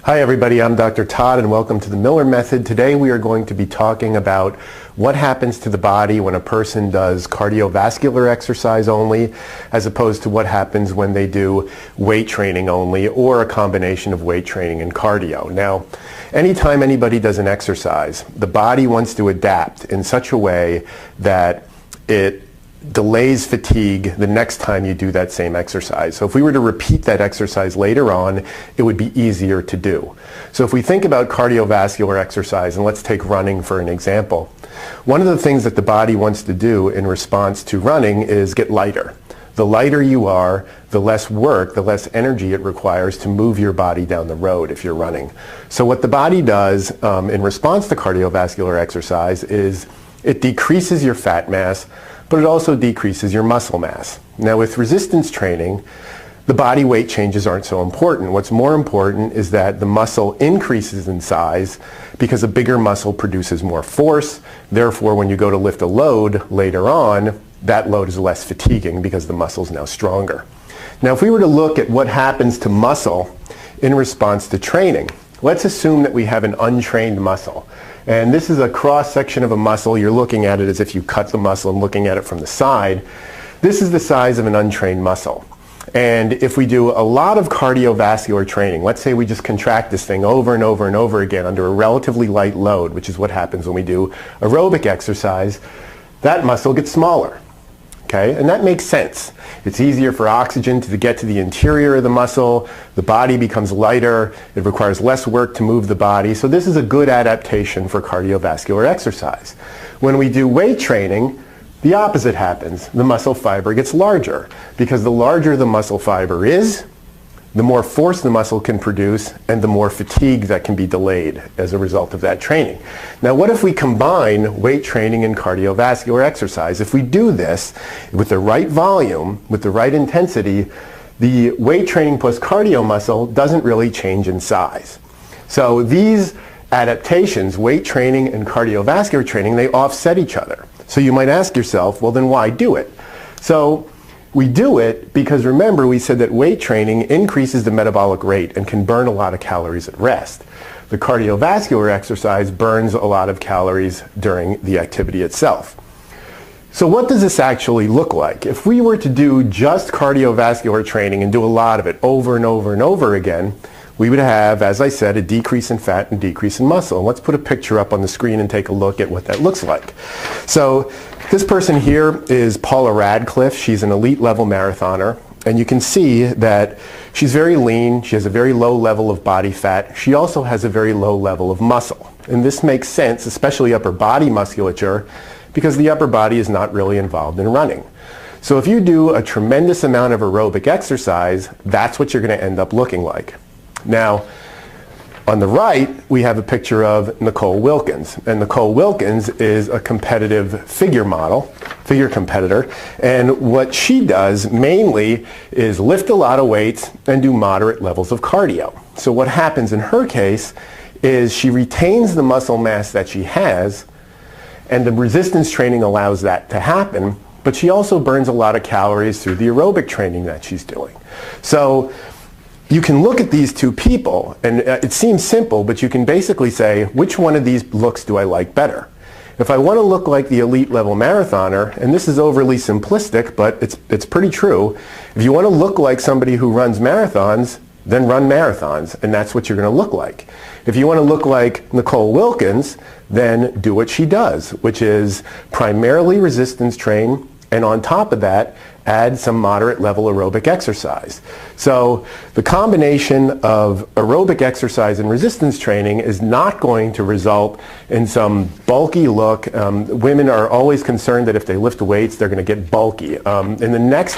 Hi everybody, I'm Dr. Todd and welcome to the Miller Method. Today we are going to be talking about what happens to the body when a person does cardiovascular exercise only as opposed to what happens when they do weight training only or a combination of weight training and cardio. Now, anytime anybody does an exercise, the body wants to adapt in such a way that it delays fatigue the next time you do that same exercise. So if we were to repeat that exercise later on, it would be easier to do. So if we think about cardiovascular exercise, and let's take running for an example, one of the things that the body wants to do in response to running is get lighter. The lighter you are, the less work, the less energy it requires to move your body down the road if you're running. So what the body does in response to cardiovascular exercise is it decreases your fat mass, but it also decreases your muscle mass. Now with resistance training, the body weight changes aren't so important. What's more important is that the muscle increases in size because a bigger muscle produces more force. Therefore, when you go to lift a load later on, that load is less fatiguing because the muscle is now stronger. Now if we were to look at what happens to muscle in response to training, let's assume that we have an untrained muscle. And this is a cross-section of a muscle. You're looking at it as if you cut the muscle and looking at it from the side. This is the size of an untrained muscle. And if we do a lot of cardiovascular training, let's say we just contract this thing over and over and over again under a relatively light load, which is what happens when we do aerobic exercise, that muscle gets smaller. Okay? And that makes sense. It's easier for oxygen to get to the interior of the muscle. The body becomes lighter. It requires less work to move the body. So this is a good adaptation for cardiovascular exercise. When we do weight training, the opposite happens. The muscle fiber gets larger because the larger the muscle fiber is, the more force the muscle can produce and the more fatigue that can be delayed as a result of that training. Now what if we combine weight training and cardiovascular exercise? If we do this with the right volume, with the right intensity, the weight training plus cardio muscle doesn't really change in size. So these adaptations, weight training and cardiovascular training, they offset each other. So you might ask yourself, well then why do it? So we do it because remember we said that weight training increases the metabolic rate and can burn a lot of calories at rest. The cardiovascular exercise burns a lot of calories during the activity itself. So what does this actually look like? If we were to do just cardiovascular training and do a lot of it over and over and over again, we would have, as I said, a decrease in fat and decrease in muscle. And let's put a picture up on the screen and take a look at what that looks like. So this person here is Paula Radcliffe. She's an elite level marathoner. And you can see that she's very lean. She has a very low level of body fat. She also has a very low level of muscle. And this makes sense, especially upper body musculature, because the upper body is not really involved in running. So if you do a tremendous amount of aerobic exercise, that's what you're going to end up looking like. Now, on the right, we have a picture of Nicole Wilkins. And Nicole Wilkins is a competitive figure competitor. And what she does mainly is lift a lot of weights and do moderate levels of cardio. So what happens in her case is she retains the muscle mass that she has, and the resistance training allows that to happen, but she also burns a lot of calories through the aerobic training that she's doing. So you can look at these two people, and it seems simple, but you can basically say, which one of these looks do I like better? If I want to look like the elite level marathoner, and this is overly simplistic, but it's pretty true, if you want to look like somebody who runs marathons, then run marathons, and that's what you're going to look like. If you want to look like Nicole Wilkins, then do what she does, which is primarily resistance train, and on top of that, add some moderate level aerobic exercise. So the combination of aerobic exercise and resistance training is not going to result in some bulky look. Women are always concerned that if they lift weights, they're going to get bulky. In the next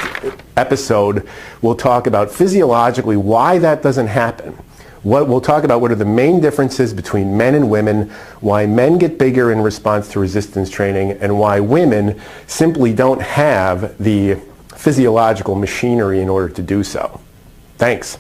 episode, we'll talk about physiologically why that doesn't happen. We'll talk about what are the main differences between men and women, why men get bigger in response to resistance training, and why women simply don't have the physiological machinery in order to do so. Thanks.